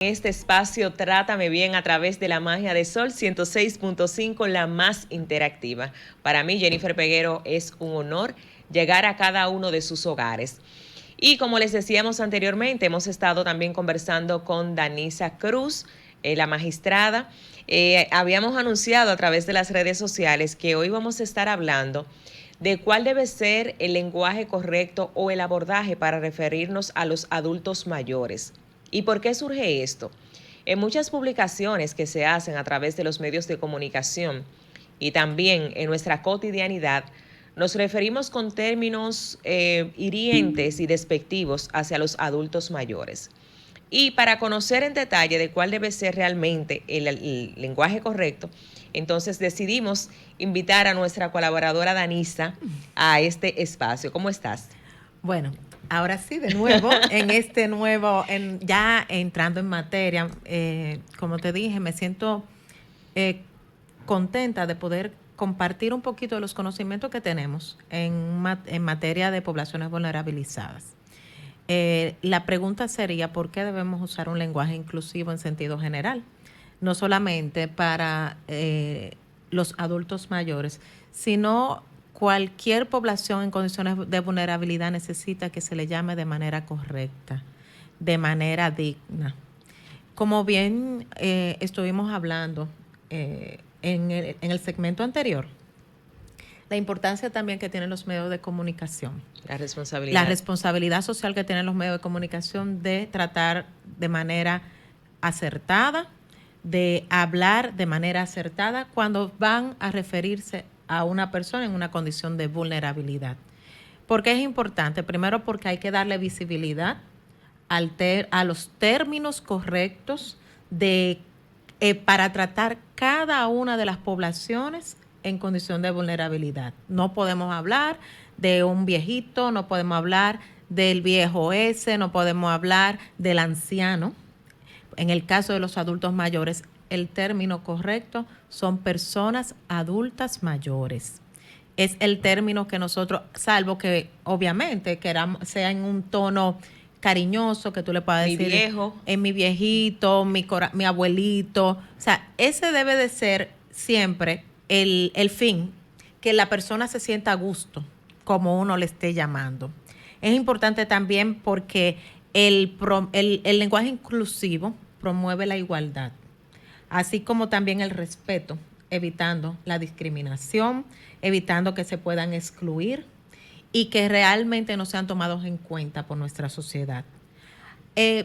Este espacio Trátame Bien a través de la magia de Sol 106.5, la más interactiva. Para mí, Jennifer Peguero, es un honor llegar a cada uno de sus hogares. Y como les decíamos anteriormente, hemos estado también conversando con Danisa Cruz, la magistrada. Habíamos anunciado a través de las redes sociales que hoy vamos a estar hablando de cuál debe ser el lenguaje correcto o el abordaje para referirnos a los adultos mayores. ¿Y por qué surge esto? En muchas publicaciones que se hacen a través de los medios de comunicación y también en nuestra cotidianidad, nos referimos con términos hirientes y despectivos hacia los adultos mayores. Y para conocer en detalle de cuál debe ser realmente el lenguaje correcto, entonces decidimos invitar a nuestra colaboradora Danisa a este espacio. ¿Cómo estás? Bueno, ahora sí, de nuevo, ya entrando en materia, como te dije, me siento contenta de poder compartir un poquito de los conocimientos que tenemos en materia de poblaciones vulnerabilizadas. La pregunta sería, ¿por qué debemos usar un lenguaje inclusivo en sentido general? No solamente para los adultos mayores, sino cualquier población en condiciones de vulnerabilidad necesita que se le llame de manera correcta, de manera digna. Como bien estuvimos hablando en el segmento anterior, la importancia también que tienen los medios de comunicación. La responsabilidad social que tienen los medios de comunicación de tratar de manera acertada, de hablar de manera acertada cuando van a referirse a una persona en una condición de vulnerabilidad. ¿Por qué es importante? Primero, porque hay que darle visibilidad a los términos correctos para tratar cada una de las poblaciones en condición de vulnerabilidad. No podemos hablar de un viejito, no podemos hablar del viejo ese, no podemos hablar del anciano. En el caso de los adultos mayores, el término correcto son personas adultas mayores. Es el término que nosotros, salvo que obviamente sea en un tono cariñoso, que tú le puedas decir, viejo, en mi viejito, mi abuelito. O sea, ese debe de ser siempre el fin, que la persona se sienta a gusto, como uno le esté llamando. Es importante también porque el lenguaje inclusivo promueve la igualdad, así como también el respeto, evitando la discriminación, evitando que se puedan excluir y que realmente no sean tomados en cuenta por nuestra sociedad.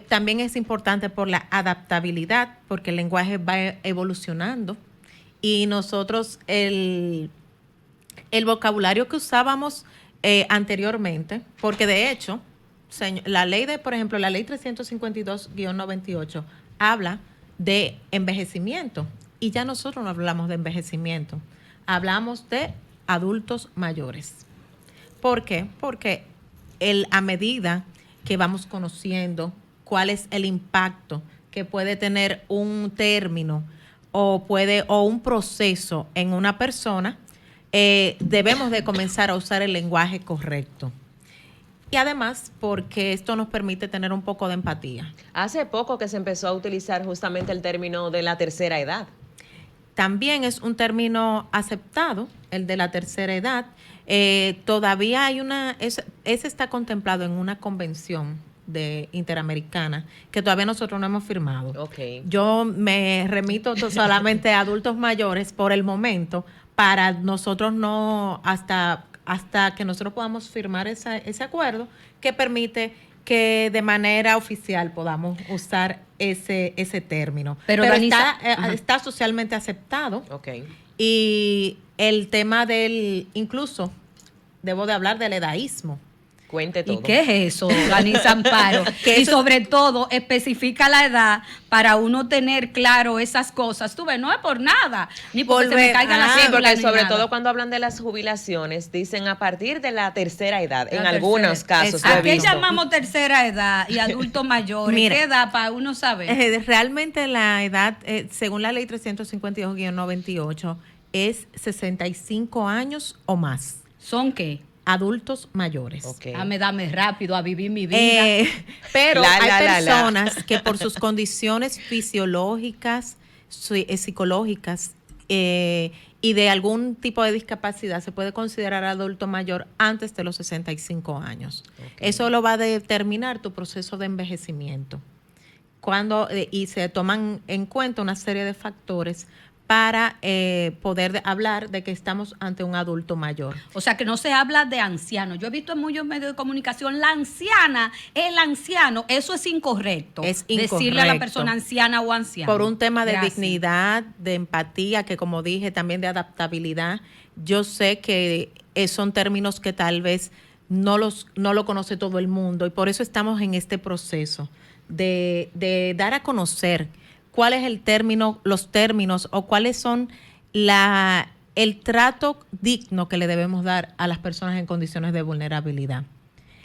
También es importante por la adaptabilidad, porque el lenguaje va evolucionando y nosotros el vocabulario que usábamos anteriormente, porque de hecho, la ley por ejemplo, la ley 352-98 habla de envejecimiento y ya nosotros no hablamos de envejecimiento, hablamos de adultos mayores. ¿Por qué? Porque a medida que vamos conociendo cuál es el impacto que puede tener un término o un proceso en una persona, debemos de comenzar a usar el lenguaje correcto. Y además porque esto nos permite tener un poco de empatía. Hace poco que se empezó a utilizar justamente el término de la tercera edad. También es un término aceptado, el de la tercera edad. Todavía hay ese está contemplado en una convención interamericana que todavía nosotros no hemos firmado. Okay. Yo me remito solamente a adultos mayores por el momento, para nosotros no, hasta que nosotros podamos firmar ese acuerdo que permite que de manera oficial podamos usar ese término. Pero está socialmente aceptado. Okay. Y el tema incluso, debo de hablar del edaísmo. Cuente todo. ¿Y qué es eso, Danisa Amparo? Y sobre todo, especifica la edad para uno tener claro esas cosas. Tú ves, no es por nada, ni porque se me caiga la cédula. Sí, porque sobre nada. todo cuando hablan de las jubilaciones, dicen a partir de la tercera edad, en algunos casos. ¿A qué llamamos tercera edad y adultos mayores? Mira, ¿qué edad para uno saber? Realmente la edad, según la ley 352-98, es 65 años o más. ¿Son qué? adultos mayores. Ok. Dame rápido a vivir mi vida. Pero La, hay la, la, la. personas que por sus condiciones fisiológicas, psicológicas y de algún tipo de discapacidad se puede considerar adulto mayor antes de los 65 años. Okay. Eso lo va a determinar tu proceso de envejecimiento. Y se toman en cuenta una serie de factores para poder hablar de que estamos ante un adulto mayor. O sea, que no se habla de anciano. Yo he visto en muchos medios de comunicación, la anciana, el anciano. Eso es incorrecto. Es incorrecto. Decirle a la persona anciana o anciano. Por un tema de Gracias. dignidad, de empatía, que como dije, también de adaptabilidad. Yo sé que son términos que tal vez no lo conoce todo el mundo y por eso estamos en este proceso de dar a conocer cuál es los términos o cuáles son el trato digno que le debemos dar a las personas en condiciones de vulnerabilidad.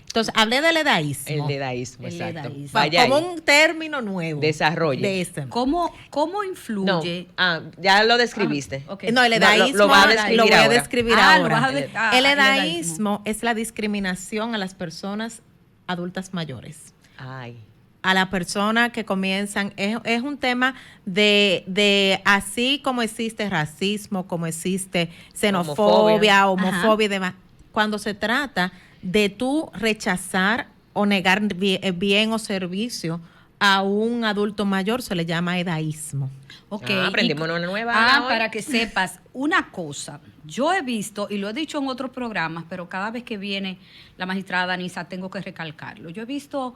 Entonces, hablé del edaísmo. El edaísmo, El exacto. edaísmo. Vaya como ahí. un término nuevo. Desarrolle. De este. ¿Cómo No, influye? ya lo describiste. Ok. No, el edaísmo Lo va a describir lo voy a ahora. describir Ah, lo ahora. vas a El el edaísmo es la discriminación a las personas adultas mayores. Ay. A la persona que comienzan, es un tema de así como existe racismo, como existe xenofobia, homofobia y demás. Cuando se trata de tú rechazar o negar bien o servicio a un adulto mayor, se le llama edaísmo. Ok. Aprendimos una nueva. hoy. Para que sepas una cosa. Yo he visto, y lo he dicho en otros programas, pero cada vez que viene la magistrada Danisa tengo que recalcarlo. Yo he visto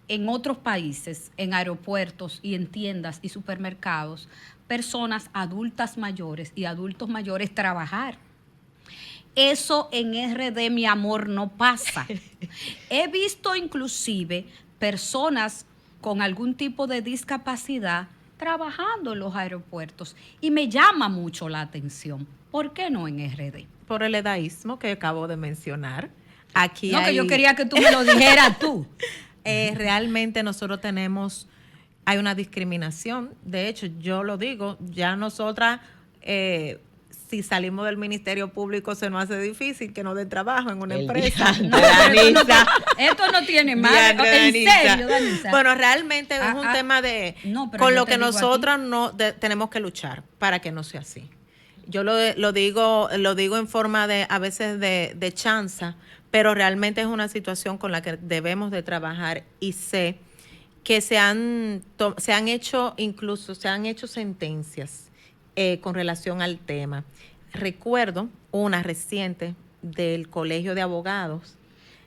en otros países, en aeropuertos y en tiendas y supermercados, personas adultas mayores y adultos mayores trabajar. Eso en RD, mi amor, no pasa. He visto inclusive personas con algún tipo de discapacidad trabajando en los aeropuertos y me llama mucho la atención. ¿Por qué no en RD? Por el edaísmo que acabo de mencionar. Aquí No, que yo quería que tú me lo dijeras tú. Realmente nosotros hay una discriminación. De hecho, yo lo digo, ya nosotras, si salimos del Ministerio Público, se nos hace difícil que nos den trabajo en una El empresa. diantre, Danisa. Esto no tiene más. Diantre, En Danisa. serio, Danisa. Bueno, realmente es un tema no, pero con yo lo te que digo a ti. nosotras tenemos que luchar para que no sea así. Yo lo digo en forma a veces de chanza, pero realmente es una situación con la que debemos de trabajar y sé que se han hecho sentencias con relación al tema. Recuerdo una reciente del Colegio de Abogados,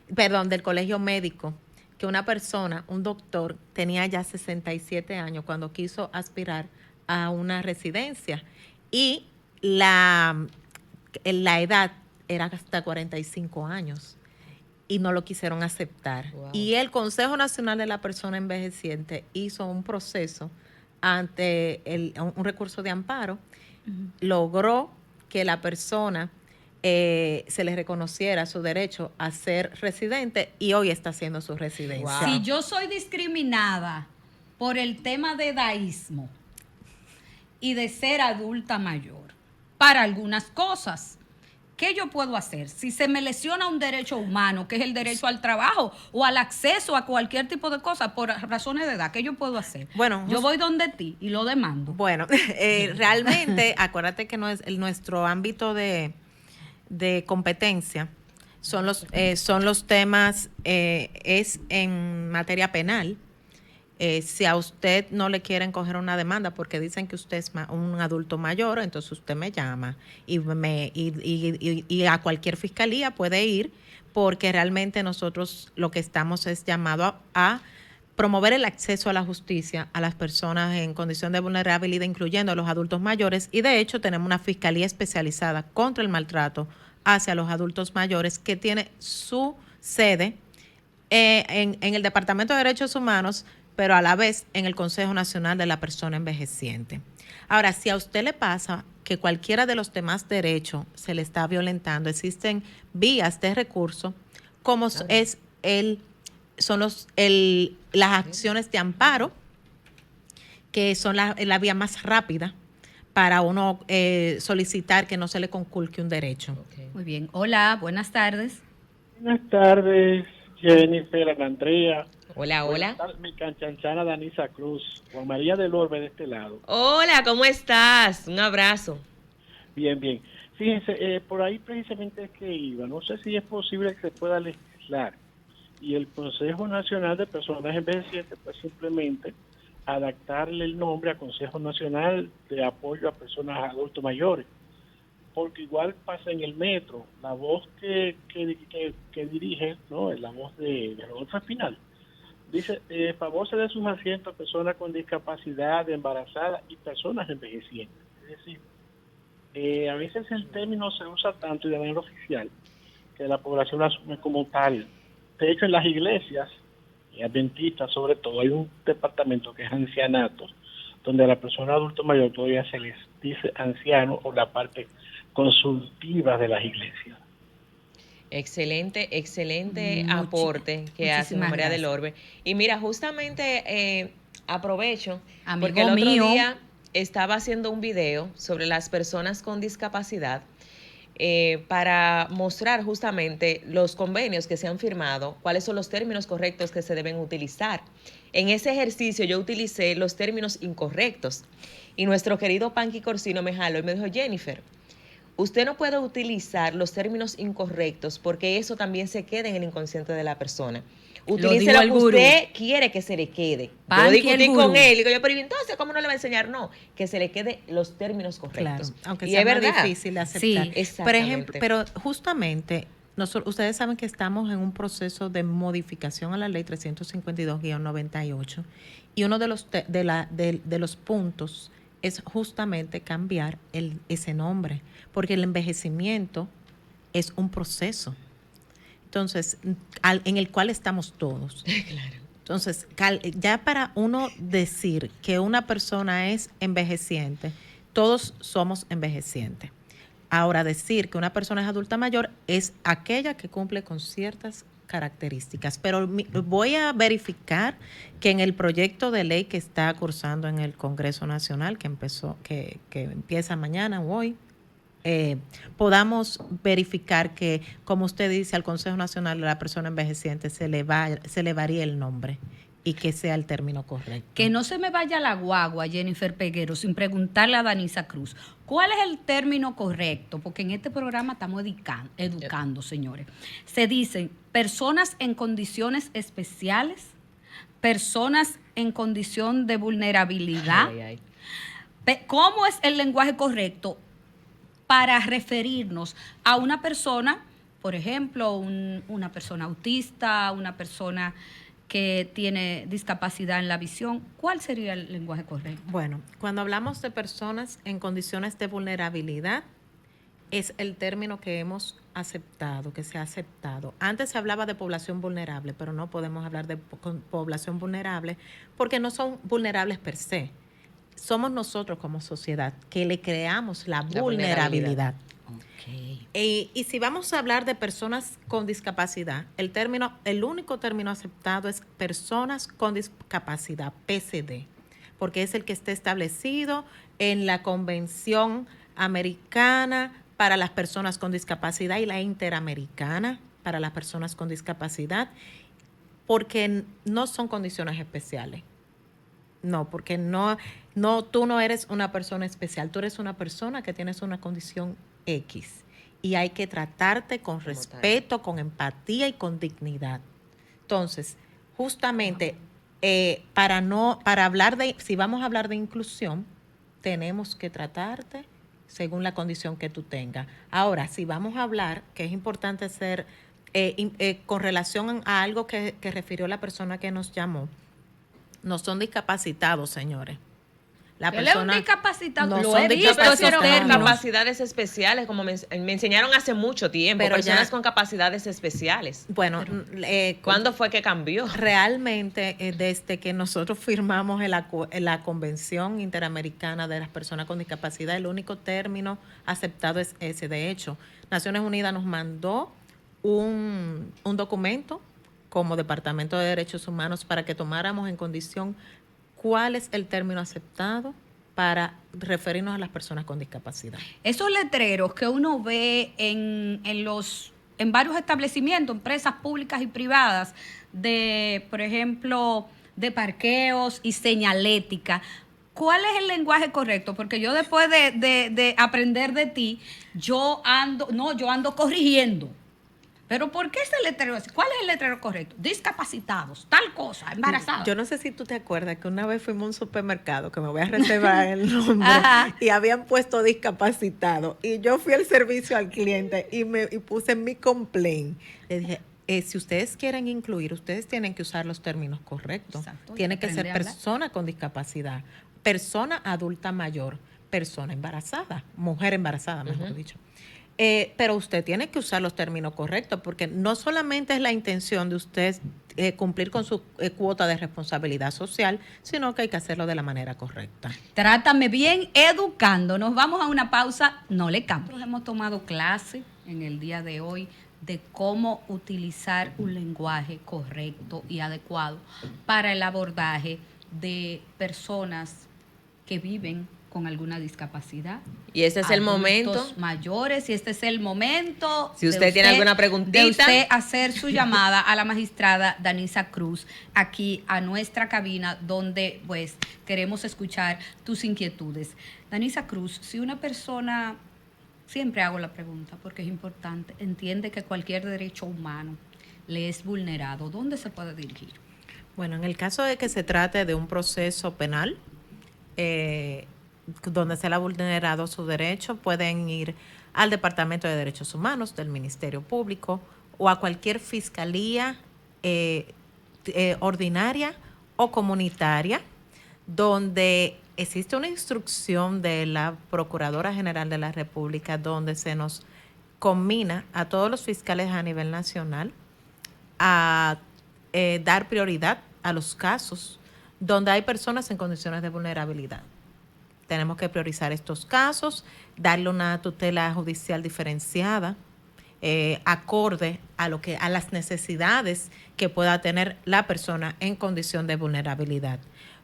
del Colegio Médico, que una persona, un doctor, tenía ya 67 años cuando quiso aspirar a una residencia y la edad era hasta 45 años y no lo quisieron aceptar. Wow. Y el Consejo Nacional de la Persona Envejeciente hizo un proceso ante un recurso de amparo, logró que la persona se le reconociera su derecho a ser residente y hoy está haciendo su residencia. Wow. Si yo soy discriminada por el tema de edaísmo y de ser adulta mayor para algunas cosas, ¿qué yo puedo hacer? Si se me lesiona un derecho humano, que es el derecho al trabajo o al acceso a cualquier tipo de cosa por razones de edad, ¿qué yo puedo hacer? Bueno, yo voy donde ti y lo demando. Bueno, realmente, acuérdate que nuestro ámbito de competencia son los temas, es en materia penal. Si a usted no le quieren coger una demanda porque dicen que usted es un adulto mayor, entonces usted me llama y a cualquier fiscalía puede ir, porque realmente nosotros lo que estamos es llamado a promover el acceso a la justicia a las personas en condición de vulnerabilidad, incluyendo a los adultos mayores, y de hecho tenemos una fiscalía especializada contra el maltrato hacia los adultos mayores que tiene su sede en el Departamento de Derechos Humanos, pero a la vez en el Consejo Nacional de la Persona Envejeciente. Ahora, si a usted le pasa que cualquiera de los demás derechos se le está violentando, existen vías de recurso, como son las acciones de amparo, que son la vía más rápida para uno solicitar que no se le conculque un derecho. Okay. Muy bien. Hola, buenas tardes. Buenas tardes, Jennifer, Ana Andrea. Hola, Buenas hola. tardes, mi canchanchana Danisa Cruz. Juan María del Orbe de este lado. Hola, ¿cómo estás? Un abrazo. Bien, bien. Fíjense, por ahí precisamente es que iba. No sé si es posible que se pueda legislar. Y el Consejo Nacional de Personas Envejecientes, pues simplemente adaptarle el nombre a Consejo Nacional de Apoyo a Personas Adultos Mayores. Porque igual pasa en el metro, la voz que dirige, ¿no? Es la voz de Rodolfo Espinal. Dice, favor se de sus asientos a personas con discapacidad, embarazadas y personas envejecientes. Es decir, a veces el término se usa tanto y de manera oficial que la población lo asume como tal. De hecho, en las iglesias, y adventistas sobre todo, hay un departamento que es ancianatos, donde a la persona adulto mayor todavía se les dice anciano o la parte consultiva de las iglesias. Excelente, excelente aporte que hace Juan Muchísimas María del gracias. Orbe. Y mira, justamente aprovecho porque Amigo el otro mío. día estaba haciendo un video sobre las personas con discapacidad para mostrar justamente los convenios que se han firmado, cuáles son los términos correctos que se deben utilizar. En ese ejercicio yo utilicé los términos incorrectos y nuestro querido Panky Corsino me jaló y me dijo, Jennifer, usted no puede utilizar los términos incorrectos porque eso también se queda en el inconsciente de la persona. Utilice dijo lo el que gurú. usted quiere que se le quede. Yo Panky el discutí gurú. con él, digo yo, pero entonces, ¿cómo no le va a enseñar? No, que se le quede los términos correctos. Claro, aunque Y sea es más verdad. difícil de aceptar. Sí, Por exactamente. ejemplo, pero justamente ustedes saben que estamos en un proceso de modificación a la ley 352-98 y uno de los puntos es justamente cambiar ese nombre, porque el envejecimiento es un proceso. Entonces, en el cual estamos todos. Claro. Entonces, ya para uno decir que una persona es envejeciente, todos somos envejecientes. Ahora, decir que una persona es adulta mayor es aquella que cumple con ciertas características. Pero voy a verificar que en el proyecto de ley que está cursando en el Congreso Nacional, que empieza mañana o hoy, podamos verificar que, como usted dice, al Consejo Nacional de la Persona Envejeciente se le varíe el nombre y que sea el término correcto. Que no se me vaya la guagua, Jennifer Peguero, sin preguntarle a Danisa Cruz. ¿Cuál es el término correcto? Porque en este programa estamos educando, señores. Se dicen personas en condiciones especiales, personas en condición de vulnerabilidad. Ay, ay. ¿Cómo es el lenguaje correcto para referirnos a una persona, por ejemplo, una persona autista, una persona que tiene discapacidad en la visión? ¿Cuál sería el lenguaje correcto? Bueno, cuando hablamos de personas en condiciones de vulnerabilidad, es el término que hemos aceptado, que se ha aceptado. Antes se hablaba de población vulnerable, pero no podemos hablar de población vulnerable porque no son vulnerables per se. Somos nosotros como sociedad que le creamos la vulnerabilidad. Okay. Y si vamos a hablar de personas con discapacidad, el único término aceptado es personas con discapacidad, PCD, porque es el que está establecido en la Convención Americana para las personas con discapacidad y la Interamericana para las personas con discapacidad, porque no son condiciones especiales. No, porque tú no eres una persona especial, tú eres una persona que tienes una condición X y hay que tratarte con respeto, con empatía y con dignidad. Entonces, justamente si vamos a hablar de inclusión, tenemos que tratarte según la condición que tú tengas. Ahora, si vamos a hablar, que es importante hacer con relación a algo que refirió la persona que nos llamó, no son discapacitados, señores. Él es un discapacitado, no lo son he visto, Yo prefiero esos términos. capacidades especiales, como me enseñaron hace mucho tiempo, Pero personas ya- con capacidades especiales. Bueno, ¿Cuándo fue que cambió? realmente desde que nosotros firmamos la Convención Interamericana de las Personas con Discapacidad, el único término aceptado es ese. De hecho, Naciones Unidas nos mandó un documento como Departamento de Derechos Humanos para que tomáramos en condición cuál es el término aceptado para referirnos a las personas con discapacidad. Esos letreros que uno ve en los en varios establecimientos, empresas públicas y privadas, de, por ejemplo, de parqueos y señalética. ¿Cuál es el lenguaje correcto? Porque yo después de aprender de ti, yo ando corrigiendo. ¿Pero por qué ese letrero? ¿Cuál es el letrero correcto? Discapacitados, tal cosa, embarazados. Yo no sé si tú te acuerdas que una vez fuimos a un supermercado, que me voy a reservar el nombre, Ajá. y habían puesto discapacitado. Y yo fui al servicio al cliente y puse mi complaint. Le dije, si ustedes quieren incluir, ustedes tienen que usar los términos correctos. Exacto, Tiene que ser aprende a hablar. persona con discapacidad, persona adulta mayor, persona embarazada, mujer embarazada, mejor dicho. Pero usted tiene que usar los términos correctos, porque no solamente es la intención de usted cumplir con su cuota de responsabilidad social, sino que hay que hacerlo de la manera correcta. Trátame bien educando. Nos vamos a una pausa, no le cambio. Nosotros hemos tomado clase en el día de hoy de cómo utilizar un lenguaje correcto y adecuado para el abordaje de personas que viven con alguna discapacidad. Y este es el momento. Adultos mayores, y este es el momento. Si usted tiene alguna preguntita. De usted hacer su llamada a la magistrada Danisa Cruz, aquí a nuestra cabina, donde pues queremos escuchar tus inquietudes. Danisa Cruz, si una persona, siempre hago la pregunta porque es importante, entiende que cualquier derecho humano le es vulnerado, ¿dónde se puede dirigir? Bueno, en el caso de que se trate de un proceso penal, donde se le ha vulnerado su derecho, pueden ir al Departamento de Derechos Humanos del Ministerio Público o a cualquier fiscalía ordinaria o comunitaria, donde existe una instrucción de la Procuradora General de la República donde se nos conmina a todos los fiscales a nivel nacional a dar prioridad a los casos donde hay personas en condiciones de vulnerabilidad. Tenemos que priorizar estos casos, darle una tutela judicial diferenciada, acorde a las necesidades que pueda tener la persona en condición de vulnerabilidad.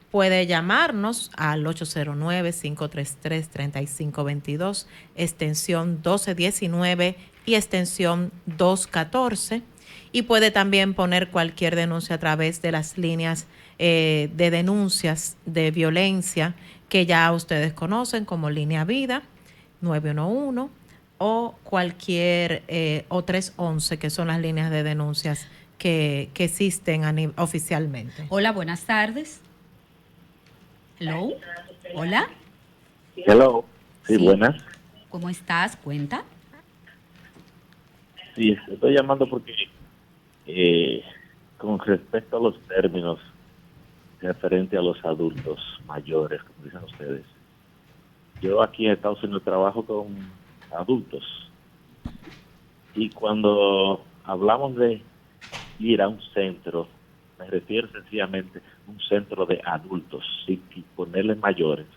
Puede llamarnos al 809-533-3522, extensión 1219 y extensión 214. Y puede también poner cualquier denuncia a través de las líneas de denuncias de violencia que ya ustedes conocen, como Línea Vida, 911 o cualquier, o 311, que son las líneas de denuncias que existen oficialmente. Hola, buenas tardes. Hello. Hola. Hello. Sí, buenas. ¿Cómo estás? Cuenta. Sí, estoy llamando porque con respecto a los términos referente a los adultos mayores, como dicen ustedes, yo aquí en Estados Unidos trabajo con adultos y cuando hablamos de ir a un centro, me refiero sencillamente a un centro de adultos, sin ponerle mayores,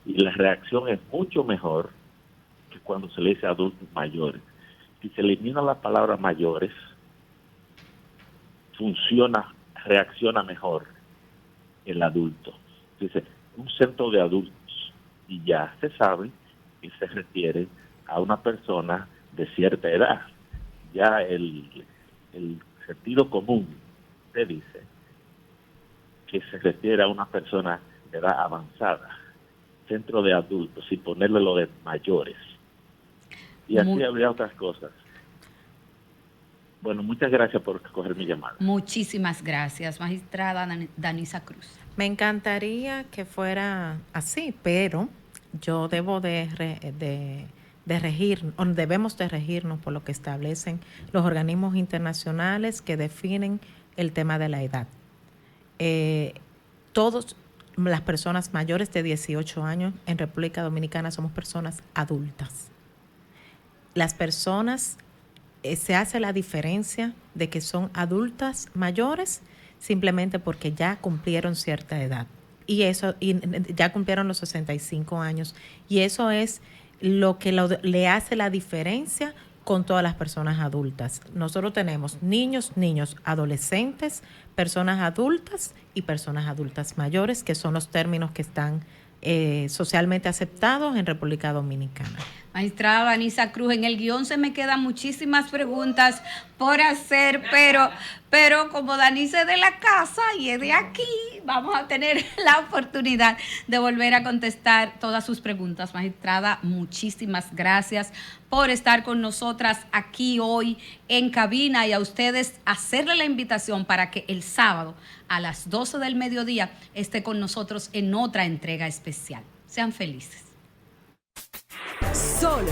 y la reacción es mucho mejor que cuando se le dice adultos mayores. Si se elimina la palabra mayores, reacciona mejor el adulto. Dice, un centro de adultos, y ya se sabe que se refiere a una persona de cierta edad. Ya el sentido común te dice que se refiere a una persona de edad avanzada. Centro de adultos, sin ponerle lo de mayores. Y así habría otras cosas. Bueno, muchas gracias por coger mi llamada. Muchísimas gracias, magistrada Danisa Cruz. Me encantaría que fuera así, pero yo debo debemos de regirnos por lo que establecen los organismos internacionales que definen el tema de la edad. Todas las personas mayores de 18 años en República Dominicana somos personas adultas. Las personas, se hace la diferencia de que son adultas mayores simplemente porque ya cumplieron cierta edad. Y ya cumplieron los 65 años. Y eso es lo que le hace la diferencia con todas las personas adultas. Nosotros tenemos niños, adolescentes, personas adultas y personas adultas mayores, que son los términos que están socialmente aceptados en República Dominicana. Magistrada Danisa Cruz, en el guión se me quedan muchísimas preguntas por hacer, pero como Danisa es de la casa y es de aquí, vamos a tener la oportunidad de volver a contestar todas sus preguntas. Magistrada, muchísimas gracias por estar con nosotras aquí hoy en cabina, y a ustedes hacerle la invitación para que el sábado a las 12 del mediodía esté con nosotros en otra entrega especial. Sean felices. Sol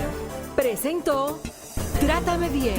presentó Trátame Bien.